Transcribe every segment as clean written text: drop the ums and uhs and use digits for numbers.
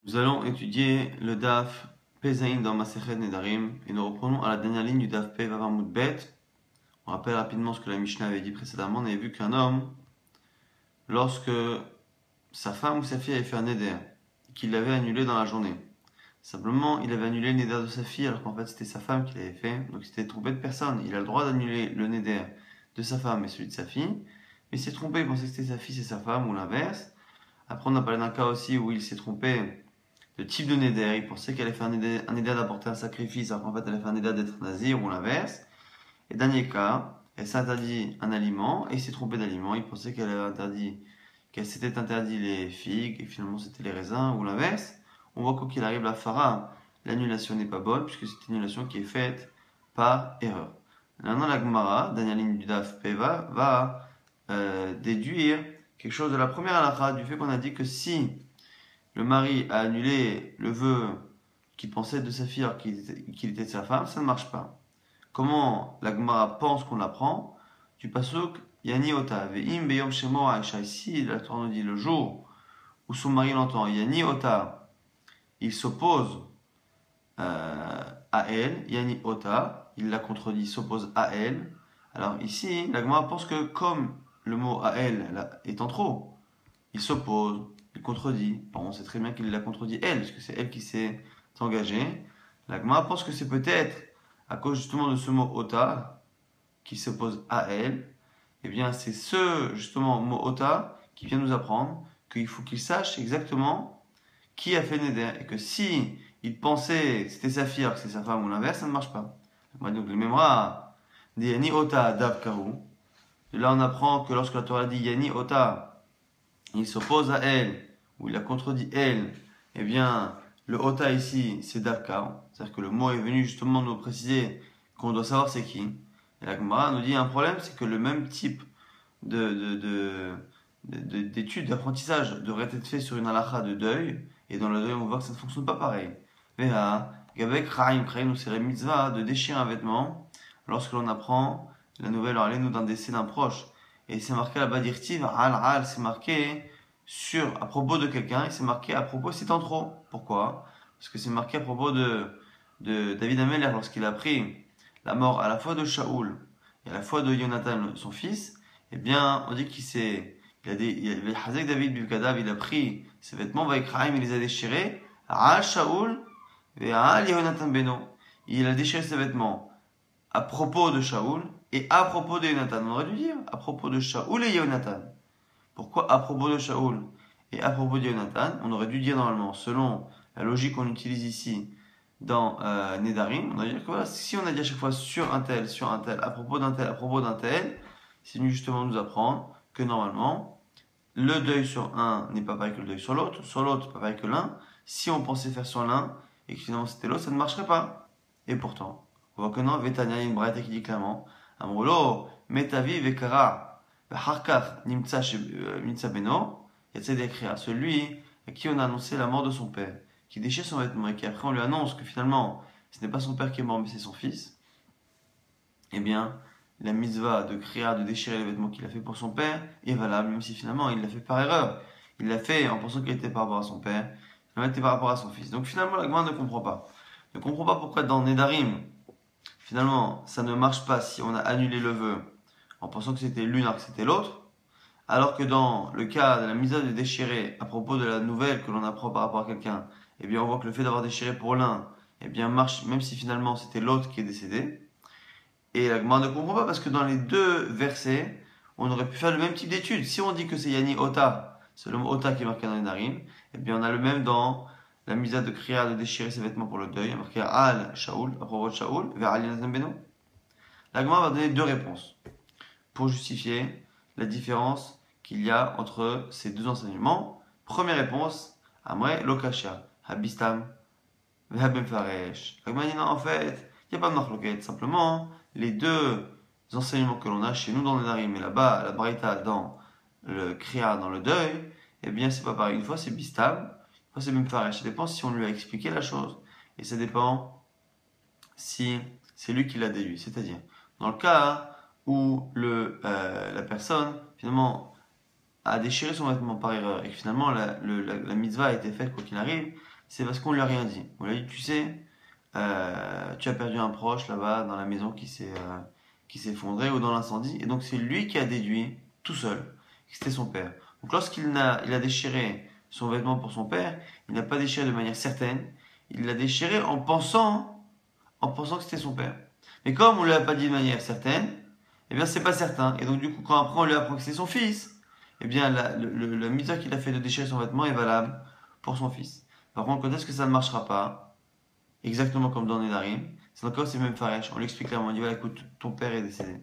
Nous allons étudier le Daf Pezaïn dans Masechet Nedarim et nous reprenons à la dernière ligne du Daf Pe Vav Amud Bet. On rappelle rapidement ce que la Mishnah avait dit précédemment. On avait vu qu'un homme, lorsque sa femme ou sa fille avait fait un Neder, qu'il l'avait annulé dans la journée. Simplement, il avait annulé le Neder de sa fille alors qu'en fait c'était sa femme qui l'avait fait. Donc il s'était trompé de personne. Il a le droit d'annuler le Neder de sa femme et celui de sa fille. Mais il s'est trompé, il pensait que c'était sa fille, c'est sa femme ou l'inverse. Après, on a parlé d'un cas aussi où il s'est trompé de type de Neder. Il pensait qu'elle allait faire un Neder d'apporter un sacrifice, alors qu'en fait elle allait faire un Neder d'être nazir ou l'inverse. Et dernier cas, elle s'est interdit un aliment et il s'est trompé d'aliment. Il pensait qu'elle s'était interdit les figues et finalement c'était les raisins ou l'inverse. On voit quoi qu'il arrive, la Phara, l'annulation n'est pas bonne puisque c'est une annulation qui est faite par erreur. Maintenant, la Gemara, dernière ligne du Daf Peva, va déduire quelque chose de la première halakha, du fait qu'on a dit que si le mari a annulé le vœu qu'il pensait de sa fille alors qu'il était de sa femme, ça ne marche pas. Comment la Gemara pense qu'on l'apprend? Du pasuk Yani Ota, Ve'im Beyom Shemo Aisha. Ici, la Torah nous dit le jour où son mari l'entend, Yani Ota, il s'oppose à elle, Yani Ota, il la contredit, il s'oppose à elle. Alors ici, la Gemara pense que comme le mot à elle est en trop, il s'oppose, il contredit. Bon, on sait très bien qu'il l'a contredit elle, parce que c'est elle qui s'est engagée. La Gemara pense que c'est peut-être à cause justement de ce mot ota qui s'oppose à elle. Eh bien, c'est ce justement mot ota qui vient nous apprendre qu'il faut qu'il sache exactement qui a fait Neder et que si il pensait que c'était sa fille alors que c'est sa femme ou l'inverse, ça ne marche pas. Donc le mémoire dit Yani ota dav kahu. Et là, on apprend que lorsque la Torah dit Yani ota, il s'oppose à elle, ou il la contredit elle, eh bien, le ota ici, c'est Davka. C'est-à-dire que le mot est venu justement nous préciser qu'on doit savoir c'est qui. Et la Gemara nous dit un problème, c'est que le même type d'études, d'apprentissage devrait être fait sur une halakha de deuil, et dans le deuil, on voit que ça ne fonctionne pas pareil. Veha, Gabek Chaim, nous c'est la mitzvah de déchirer un vêtement lorsque l'on apprend la nouvelle, allez nous d'un décès d'un proche. Et c'est marqué là-bas, dirtiv, al, c'est marqué à propos de quelqu'un, et c'est marqué à propos, c'est en trop. Pourquoi? Parce que c'est marqué à propos de David Ameller lorsqu'il a pris la mort à la fois de Shaoul et à la fois de Jonathan, son fils. Eh bien, on dit il a Hazek David Bukadav, il a pris ses vêtements, Vaikraim, il les a déchirés, à Shaoul et à Jonathan Beno. Il a déchiré ses vêtements à propos de Shaoul et à propos de Jonathan. On aurait dû dire à propos de Shaoul et Jonathan. Pourquoi à propos de Shaoul et à propos de Jonathan? On aurait dû dire normalement, selon la logique qu'on utilise ici dans Nedarim, on aurait dû dire que voilà, si on a dit à chaque fois sur un tel, à propos d'un tel, c'est venu justement nous apprendre que normalement, le deuil sur un n'est pas pareil que le deuil sur l'autre pas pareil que l'un. Si on pensait faire sur l'un et que finalement c'était l'autre, ça ne marcherait pas. Et pourtant, on voit que non, Vetania, il y a une braïta qui dit clairement, Amrolo, Metavi Vekara, Harkaf Nimtsa Beno, Yatzedekria, celui à qui on a annoncé la mort de son père, qui déchire son vêtement et qui après on lui annonce que finalement ce n'est pas son père qui est mort mais c'est son fils, eh bien la mitzvah de Kriya, de déchirer les vêtements qu'il a fait pour son père est valable, même si finalement il l'a fait par erreur. Il l'a fait en pensant qu'il était par rapport à son père, il était par rapport à son fils. Donc finalement la Gemara ne comprend pas. Ne comprend pas pourquoi dans Nedarim, finalement ça ne marche pas si on a annulé le vœu en pensant que c'était l'une alors que c'était l'autre, alors que dans le cas de la mitzvah de déchirer à propos de la nouvelle que l'on apprend par rapport à quelqu'un, eh bien on voit que le fait d'avoir déchiré pour l'un, eh bien marche même si finalement c'était l'autre qui est décédé. Et la Gemara ne comprend pas parce que dans les deux versets, on aurait pu faire le même type d'étude. Si on dit que c'est Yani Ota, c'est le mot Ota qui est marqué dans les Narim, eh bien on a le même dans la mitzvah de Kriya de déchirer ses vêtements pour le deuil, marqué Al Shaoul, à propos de Shaoul, vers Ali Nazam Beno. La Gemara va donner deux réponses pour justifier la différence qu'il y a entre ces deux enseignements. Première réponse, Amre Lokasha, Habistam, Vehabem Faresh. La Gemara dit non, en fait, il n'y a pas de marloquette, simplement les deux enseignements que l'on a chez nous dans le Narim et là-bas, la Braïta dans le Kriya, dans le deuil, eh bien c'est pas pareil. Une fois c'est Bistam, une fois c'est Memfaresh. Ça dépend si on lui a expliqué la chose et ça dépend si c'est lui qui l'a déduit. C'est-à-dire, dans le cas où la personne finalement a déchiré son vêtement par erreur et que finalement la mitzvah a été faite quoi qu'il arrive, c'est parce qu'on lui a rien dit. On lui a dit, tu sais, tu as perdu un proche là-bas dans la maison qui s'est effondrée ou dans l'incendie. Et donc c'est lui qui a déduit tout seul que c'était son père. Donc il a déchiré son vêtement pour son père, il n'a pas déchiré de manière certaine, il l'a déchiré en pensant que c'était son père. Mais comme on ne lui a pas dit de manière certaine, eh bien c'est pas certain. Et donc du coup quand après on lui apprend que c'est son fils, eh bien la mitzvah qu'il a fait de déchirer son vêtement est valable pour son fils. Par contre, quand est-ce que ça ne marchera pas? Exactement comme dans Nedarim, c'est encore ces mêmes Faresh. On lui explique clairement, on dit voilà, écoute, ton père est décédé. À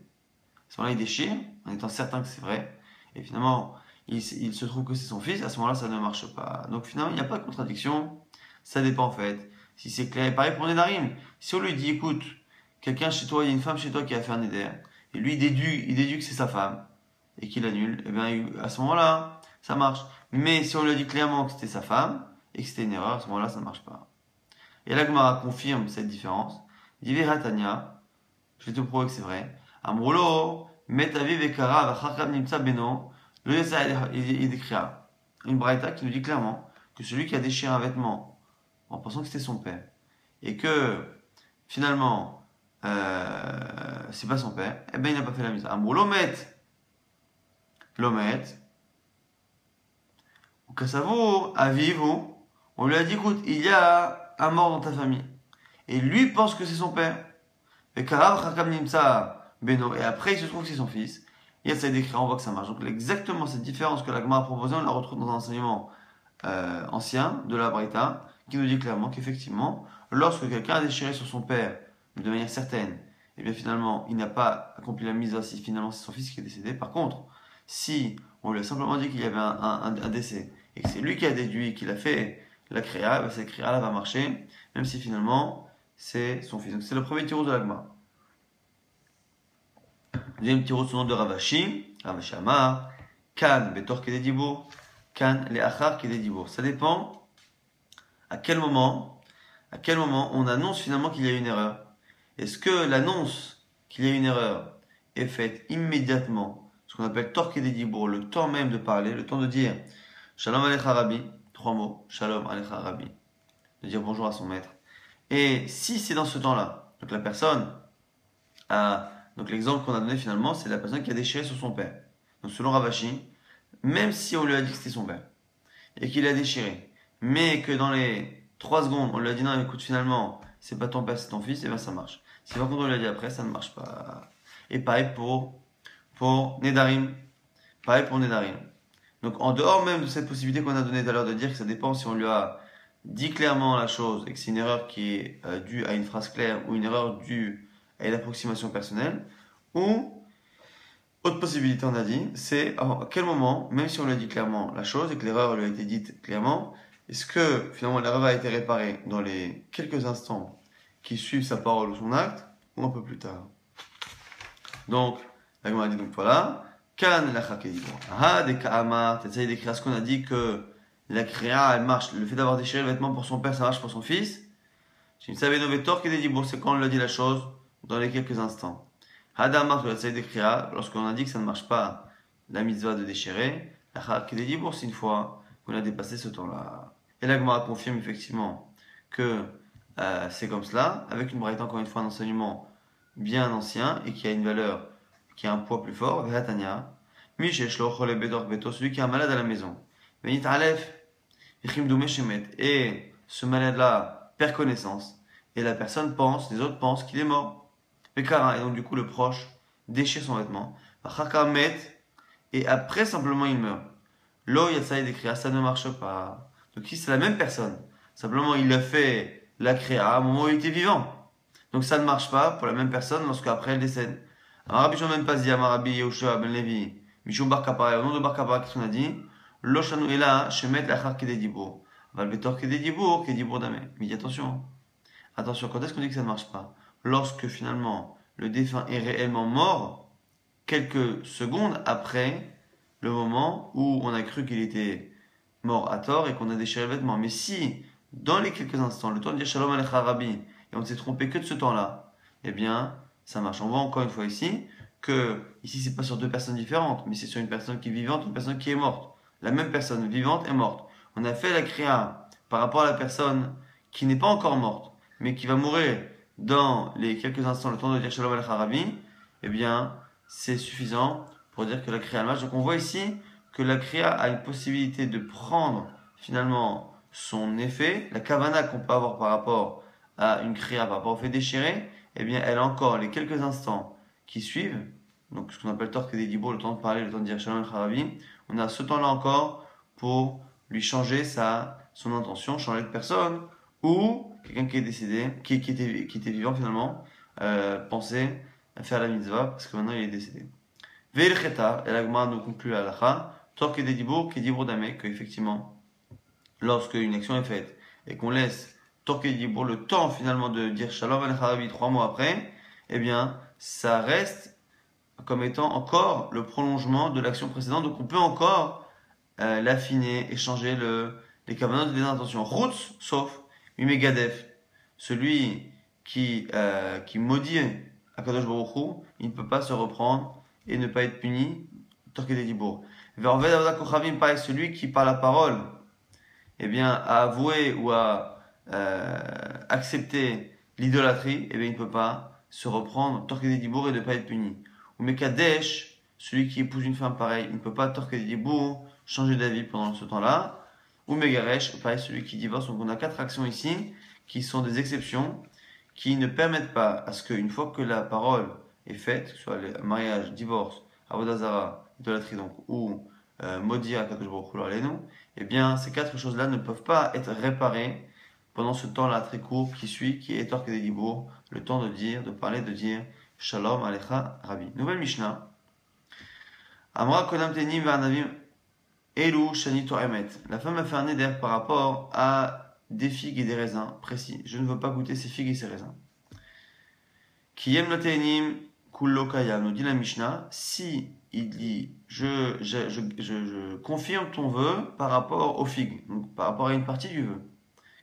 ce moment-là, il déchire, en étant certain que c'est vrai. Et finalement, il se trouve que c'est son fils. À ce moment-là, ça ne marche pas. Donc finalement, il n'y a pas de contradiction. Ça dépend en fait. Si c'est clair. Et pareil pour Nedarim. Si on lui dit, écoute, quelqu'un chez toi, il y a une femme chez toi qui a fait un Neder. Et lui, il déduit que c'est sa femme. Et qu'il annule. Et bien, à ce moment-là, ça marche. Mais si on lui a dit clairement que c'était sa femme, et que c'était une erreur, à ce moment-là, ça ne marche pas. Et la Gemara confirme cette différence. Il dit Tanya, je vais te prouver que c'est vrai. Amroulo, metavi vekara vachakam nimtsa beno, le yasa il décrira. Une braïta qui nous dit clairement que celui qui a déchiré un vêtement en pensant que c'était son père, et que finalement c'est pas son père, eh ben il n'a pas fait la mise. Amroulo met, lomet, ou kasavo, avivu, on lui a dit écoute, il y a un mort dans ta famille. Et lui pense que c'est son père. Et Karav Chakam Nimsa Beno. Et après, il se trouve que c'est son fils. Il y a ça décrit, on voit que ça marche. Donc, exactement cette différence que la Gemara a proposée, on la retrouve dans un enseignement ancien de la Braïta, qui nous dit clairement qu'effectivement, lorsque quelqu'un a déchiré sur son père de manière certaine, et bien finalement, il n'a pas accompli la mise si finalement c'est son fils qui est décédé. Par contre, si on lui a simplement dit qu'il y avait un décès, et que c'est lui qui a déduit, qu'il a fait la créa, ben cette créa là va marcher, même si finalement c'est son fils. Donc c'est le premier tirou de la Gemara. Deuxième tirou sous le nom de Ravashi. Ravashi Amar, Kan betor kededibour, Kan le achar kededibour. Ça dépend à quel moment on annonce finalement qu'il y a une erreur. Est-ce que l'annonce qu'il y a une erreur est faite immédiatement, ce qu'on appelle tor kededibour, le temps même de parler, le temps de dire Shalom alecha Rabbi, 3 mots, Shalom alecha Rabbi, de dire bonjour à son maître. Et si c'est dans ce temps-là, donc la personne a, donc l'exemple qu'on a donné finalement, c'est la personne qui a déchiré sur son père. Donc selon Ravashi, même si on lui a dit que c'était son père, et qu'il a déchiré, mais que dans les 3 secondes, on lui a dit non, écoute, finalement, c'est pas ton père, c'est ton fils, et bien ça marche. Si par contre on lui a dit après, ça ne marche pas. Et pareil pour Nedarim. Pareil pour Nedarim. Donc en dehors même de cette possibilité qu'on a donnée tout à l'heure de dire que ça dépend si on lui a dit clairement la chose et que c'est une erreur qui est due à une phrase claire ou une erreur due à une approximation personnelle, ou autre possibilité on a dit, c'est à quel moment, même si on lui a dit clairement la chose et que l'erreur lui a été dite clairement, est-ce que finalement l'erreur a été réparée dans les quelques instants qui suivent sa parole ou son acte, ou un peu plus tard. Donc, la Gemara dit donc voilà, Kan la chakedibour. Ah, des ka'amar, t'essayes d'écrire ce qu'on a dit que la créa, elle marche. Le fait d'avoir déchiré le vêtement pour son père, ça marche pour son fils. Si une savez novetor qui dit c'est quand on lui a dit la chose dans les quelques instants. Hadamar, tu essayes d'écrire lorsqu'on a dit que ça ne marche pas la mitzvah de déchirer. La chak qui dit c'est une fois qu'on a dépassé ce temps-là. Et la Gemara confirme effectivement que c'est comme cela, avec une braïta encore une fois un enseignement bien ancien et qui a une valeur, qui a un poids plus fort. Vehatania, Misheshlo chole bedor beto, celui qui est un malade à la maison. Venit alef, et ce malade-là perd connaissance, et la personne pense, les autres pensent qu'il est mort. Et donc du coup le proche déchire son vêtement, et après simplement il meurt. Lo yatsai décrit, ça ne marche pas. Donc si c'est la même personne, simplement il a fait la créa à un moment où il était vivant. Donc ça ne marche pas pour la même personne lorsqu'après elle décède. Rabbi Shimon pas dit à Rabbi Yehoshua ben Levi, Mishum Bar Kapara, au nom de Bar Kapara, qu'est-ce qu'on a dit? Loshanu ela shemet lachar kededibour. Val betor kededibour, kededibour damé. Mais dis attention. Attention, quand est-ce qu'on dit que ça ne marche pas? Lorsque finalement le défunt est réellement mort, quelques secondes après le moment où on a cru qu'il était mort à tort et qu'on a déchiré le vêtement. Mais si, dans les quelques instants, le temps de dire Shalom alecha Rabbi, et on ne s'est trompé que de ce temps-là, eh bien, ça marche. On voit encore une fois ici que, ici, c'est pas sur 2 personnes différentes, mais c'est sur une personne qui est vivante, une personne qui est morte. La même personne vivante est morte. On a fait la créa par rapport à la personne qui n'est pas encore morte, mais qui va mourir dans les quelques instants, le temps de dire Shalom Alecha Rabbi, eh bien, c'est suffisant pour dire que la Kriya marche. Donc on voit ici que la Kriya a une possibilité de prendre finalement son effet, la Kavana qu'on peut avoir par rapport à une Kriya, par rapport au fait déchiré, eh bien, elle a encore les quelques instants qui suivent, donc ce qu'on appelle Torque des Dibur, le temps de parler, le temps de dire Shalom Alecha Rabbi, on a ce temps-là encore pour lui changer son intention, changer de personne, ou quelqu'un qui est décédé, qui était vivant finalement, pensait à faire la mitzvah parce que maintenant il est décédé. Veil cheta, et la Gemara nous conclut la halakha, torque des dibour, qui dibour d'ame, que effectivement, lorsque une action est faite et qu'on laisse torque des dibour le temps finalement de dire shalom al-Harabi 3 mois après, eh bien, ça reste comme étant encore le prolongement de l'action précédente, donc on peut encore l'affiner et changer les kavanot et les intentions. Routz, sauf Mimegadef, celui qui maudit Akadosh Baruch Hu, il ne peut pas se reprendre et ne pas être puni. Torqué des Dibour. Verved Avda Kochavim, pareil, celui qui par la parole, eh bien, a avoué ou a accepté l'idolâtrie, eh bien, il ne peut pas se reprendre, torqué des Dibour et ne pas être puni. Ou Mekadesh, celui qui épouse une femme pareille, il ne peut pas torqué des Dibour, changer d'avis pendant ce temps-là. Ou Megaresh, pareil, celui qui divorce. Donc on a 4 actions ici qui sont des exceptions qui ne permettent pas à ce qu'une fois que la parole est faite, que ce soit le mariage, divorce, avodazara, idolâtrie donc, ou maudit à Kadosh Baruch Hu l'Alenu, eh bien ces 4 choses-là ne peuvent pas être réparées pendant ce temps-là très court qui suit, qui est Torque des Dibour, le temps de dire, de parler, de dire Shalom Alecha Rabbi. Nouvelle Mishnah. Amra Konam Tenim Varnavim Elou Shani Toremet. La femme a fait un éder par rapport à des figues et des raisins précis. Je ne veux pas goûter ces figues et ces raisins. Kiyem Latenim Kullo Kayam, nous dit la Mishnah, si il dit je confirme ton vœu par rapport aux figues, donc par rapport à une partie du vœu.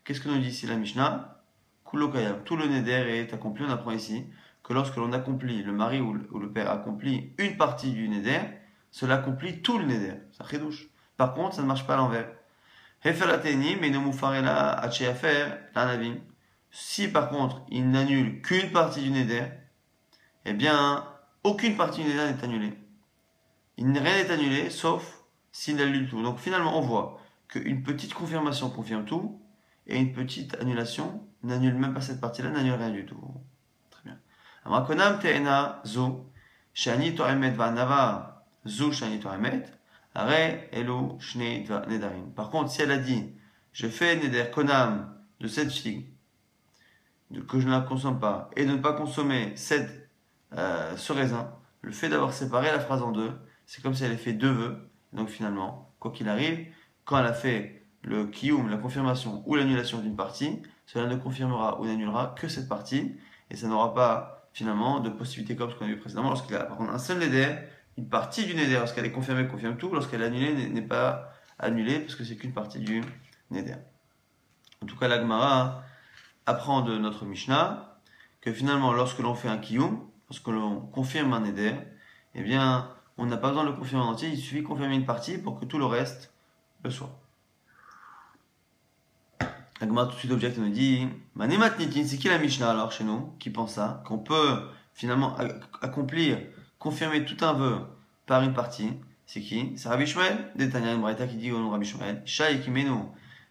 Qu'est-ce que nous dit ici la Mishnah? Kullo Kayam, tout le neder est accompli. On apprend ici que lorsque l'on accomplit, le mari ou le père accomplit une partie du neder, cela accomplit tout le neder. Ça redouche. Par contre, ça ne marche pas à l'envers. Si par contre, il n'annule qu'une partie du neder, eh bien, aucune partie du neder n'est annulée. Rien n'est annulé, sauf s'il annule tout. Donc finalement, on voit qu'une petite confirmation confirme tout, et une petite annulation n'annule même pas cette partie-là, n'annule rien du tout. Très bien. Amrakonam te'ena zo, shani to'emet va'nava zo shani to'emet, par contre, si elle a dit, je fais neder konam de cette figue, que je ne la consomme pas, et de ne pas consommer ce raisin, le fait d'avoir séparé la phrase en deux, c'est comme si elle avait fait 2 vœux. Donc finalement, quoi qu'il arrive, quand elle a fait le kiyum, la confirmation ou l'annulation d'une partie, cela ne confirmera ou n'annulera que cette partie, et ça n'aura pas finalement de possibilité comme ce qu'on a vu précédemment, lorsqu'il a par contre un seul neder, une partie du neder, lorsqu'elle est confirmée, confirme tout, lorsqu'elle est annulée, n'est pas annulée, parce que c'est qu'une partie du neder. En tout cas, la Gemara apprend de notre Mishnah que finalement, lorsque l'on fait un kiyum, lorsque l'on confirme un neder, eh bien, on n'a pas besoin de le confirmer en entier, il suffit de confirmer une partie pour que tout le reste le soit. La Gemara tout de suite objecte et nous dit Manemat Nitin, c'est qui la Mishnah alors chez nous qui pense ça, qu'on peut finalement accomplir, confirmer tout un vœu par une partie? C'est qui? C'est Rabbi Shmuel, Détania, une braïta qui dit au nom de Rabbi Shmuel Isha Yekimenu.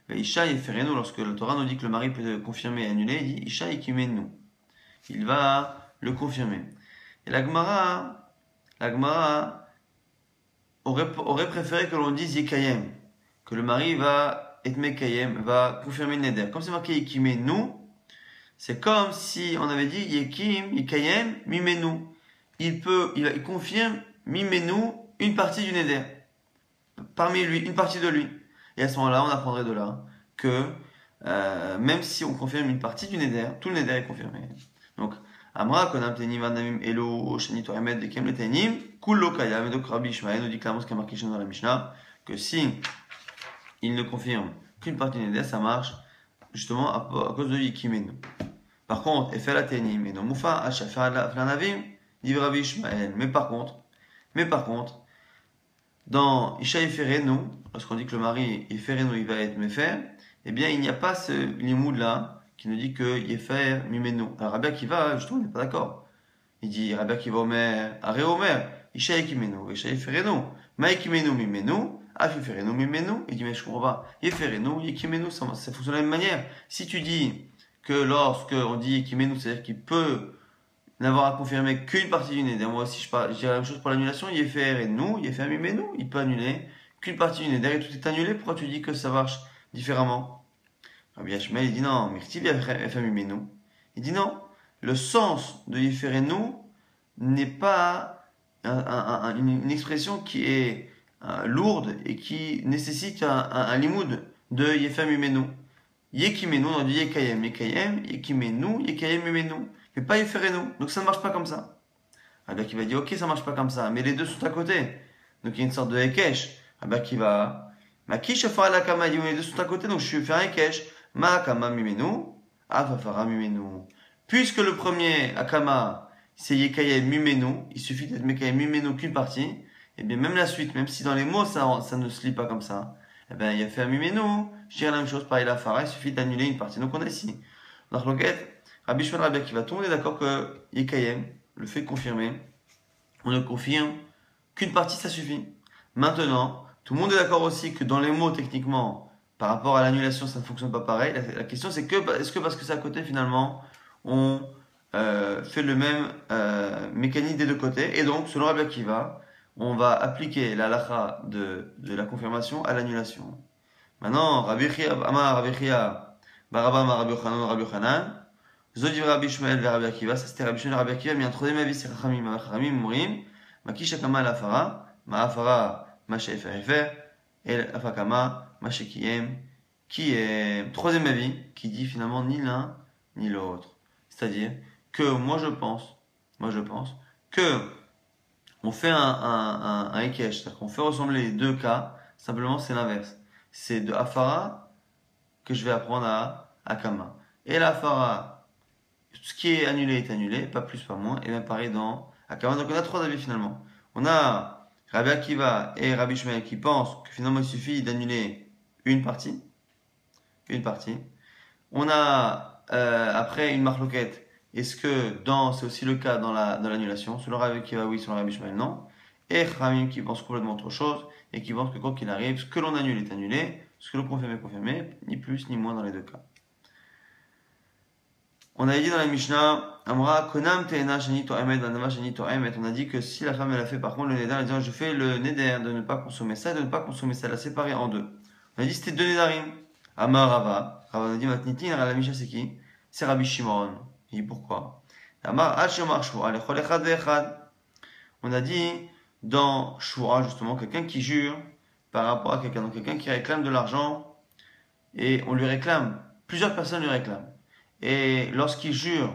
Isha Yeferenu, lorsque le Torah nous dit que le mari peut confirmer et annuler, il dit Isha Yekimenu. Il va le confirmer. Et la Gemara aurait préféré que l'on dise Yekayem, que le mari va Etmekayem, va confirmer le neder. Comme c'est marqué Yekimenu, c'est comme si on avait dit Yekim, Yekayem, Mimenu. Il confirme Mimenu une partie du neder. Parmi lui, une partie de lui. Et à ce moment-là, on apprendrait de là que même si on confirme une partie du neder, tout le neder est confirmé. Donc, Amra, Konam Tenim, Vanamim, Elo, Shani Toremet, Dekem le Tenim, Kullo Kayam, et donc Rabbi Ishmael nous dit clairement ce qui a marqué chez nous dans la Mishnah, que si il ne confirme qu'une partie du neder, ça marche justement à cause de Yekimenu. Par contre, Efela Tenim, et non Moufa, Ashafar Flanavim, dit Rabbi Ishmael. Mais par contre, dans Isha Yeferenu, lorsqu'on dit que le mari Yeferenu, il va être méfer, eh bien, il n'y a pas ce limoud là qui nous dit que Yefer Mimenu. Alors, Rabbi Akiva, justement, on n'est pas d'accord. Il dit, Rabbi Akiva Omer, Are Omer, Isha Ekimenu, Isha Yeferenu, Ma Ekimenu Mimenu, Af Yeferenu Mimenu. Il dit, mais je comprends pas. Yeferenu, Yekimenu, ça fonctionne de la même manière. Si tu dis que lorsque on dit Yekimenu, c'est-à-dire qu'il peut n'avoir à confirmer qu'une partie du Neder. Moi aussi, je dirais la même chose pour l'annulation. Yeferenu, Yefer Mimenu, il peut annuler qu'une partie du Neder et tout est annulé. Pourquoi tu dis que ça marche différemment? Rabbi Hashmel, il dit non, Mirtiv Yefer Mimenu. Il dit non. Le sens de Yeferenu n'est pas une expression qui est lourde et qui nécessite un limoud de Yefer Mimenu. Yekimenu, on dit Yekayem, Yekayem, Yekimenu, Yekayem Mimenu. Mais pas Yeferenu. Donc ça ne marche pas comme ça. Rabbi Akiva dit ok, ça ne marche pas comme ça, mais les deux sont à côté. Donc il y a une sorte de Hekesh. Rabbi Akiva, Makish Afara Lakama, il dit les deux sont à côté, donc je vais faire un Hekesh. Ma Akama Mimenu, Afafara Mimenu. Puisque le premier Akama, c'est Yekayem Mimenu, il suffit d'être Mekayem Mimenu qu'une partie, et bien même la suite, même si dans les mots ça ne se lit pas comme ça, et bien il y a fait un Mimenu, je dirais la même chose, pareil la Fara, il suffit d'annuler une partie. Donc on a ici. Donc l'enquête, Rabbi Shmuel Rabbi Akiva, tout le monde est d'accord que Yekayem, le fait de confirmer, on ne confirme qu'une partie, ça suffit. Maintenant, tout le monde est d'accord aussi que dans les mots, techniquement, par rapport à l'annulation, ça ne fonctionne pas pareil. La question, c'est que, est-ce que parce que c'est à côté, finalement, on fait le même mécanisme des deux côtés. Et donc, selon Rabbi Akiva, on va appliquer la halakha de la confirmation à l'annulation. Maintenant, Rabbi Chia, Amar Rabbi Chia, Baraba Amar Rabbi Yochanan, Rabbi Yochanan, Zodiv Rabbi Shmuel vers Rabbi Akiva, ça c'était Rabbi Shmuel Rabbi Akiva, mais un troisième avis c'est Chachamim, Chachamim Mourim, Makish Akama Lafara, Ma'afara, Mashe Efer, El Afakama, Mashe Kiyem, qui est troisième avis, qui dit finalement ni l'un ni l'autre. C'est-à-dire que moi je pense que on fait un Hekesh, c'est-à-dire qu'on fait ressembler les deux cas, simplement c'est l'inverse. C'est de Afara que je vais apprendre à Akama. Et l'Afara, ce qui est annulé, pas plus, pas moins, et même pareil dans Akama. Donc on a trois avis finalement. On a Rabbi Akiva et Rabbi Shmuel qui pensent que finalement il suffit d'annuler une partie. On a après une marloquette. Est-ce que c'est aussi le cas dans l'annulation? Selon Rabbi Akiva, oui, selon Rabbi Shmuel, non. Et Ramim qui pense complètement autre chose et qui pense que quoi qu'il arrive, ce que l'on annule est annulé, ce que l'on confirme est confirmé, ni plus ni moins dans les deux cas. On a dit dans la Mishnah, Amra konam teena shani to'emet vanama shani to'emet. On a dit que si la femme elle a fait par contre le neder, elle dit je fais le neder de ne pas consommer ça et de ne pas consommer ça, la séparer en deux. On a dit c'était deux nedarim. Amar Rava, Rava a dit matniti, la Mishnah c'est qui? C'est Rabbi Shimon. Il dit pourquoi? Amar Hachomar Shua, lechol echad ve'echad. On a dit dans Shua justement quelqu'un qui jure par rapport à quelqu'un, donc quelqu'un qui réclame de l'argent et on lui réclame, plusieurs personnes lui réclament. Et lorsqu'il jure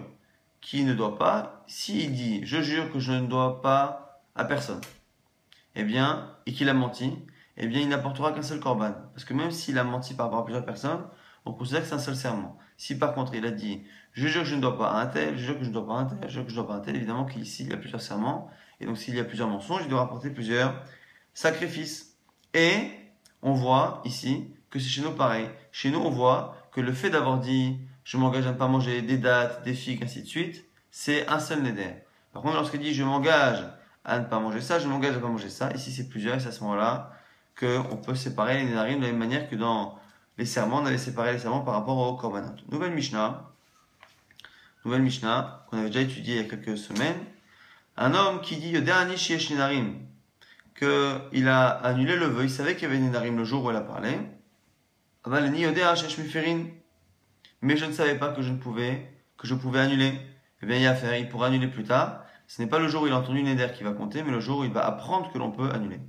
qu'il ne doit pas, s'il dit je jure que je ne dois pas à personne, eh bien, et qu'il a menti, eh bien, il n'apportera qu'un seul korban. Parce que même s'il a menti par rapport à plusieurs personnes, on considère que c'est un seul serment. Si par contre il a dit je jure que je ne dois pas à un tel, je jure que je ne dois pas à un tel, je jure que je ne dois pas à un tel, évidemment qu'ici il y a plusieurs serments, et donc s'il y a plusieurs mensonges, il doit rapporter plusieurs sacrifices. Et on voit ici que c'est chez nous pareil. Chez nous, on voit que le fait d'avoir dit je m'engage à ne pas manger des dattes, des figues, ainsi de suite, c'est un seul neder. Par contre, lorsqu'il dit je m'engage à ne pas manger ça, je m'engage à ne pas manger ça, ici c'est plusieurs, et c'est à ce moment-là qu'on peut séparer les nedarim de la même manière que dans les serments, on avait séparé les serments par rapport au korbanot. Nouvelle Mishnah qu'on avait déjà étudiée il y a quelques semaines. Un homme qui dit Yodeani sheyesh nedarim, qu'il a annulé le vœu, il savait qu'il y avait des nedarim le jour où il a parlé. Aval ni yodea sheyesh miferin, mais je ne savais pas que je pouvais annuler. Eh bien, il y a à faire, il pourra annuler plus tard. Ce n'est pas le jour où il a entendu neder qui va compter, mais le jour où il va apprendre que l'on peut annuler.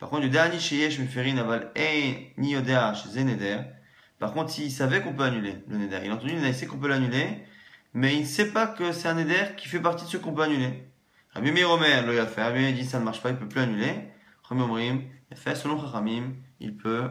Par contre, Yodeani sheyesh miferin aval ni yodea sheze neder. Par contre, s'il savait qu'on peut annuler le neder, il a entendu le neder, il sait qu'on peut l'annuler, mais il ne sait pas que c'est un neder qui fait partie de ce qu'on peut annuler. Rabbi Meir Omer, le Yafer, Rabbi Meir dit ça ne marche pas, il ne peut plus annuler. Rabbi Omrim, Yafer, selon Chachamim, il peut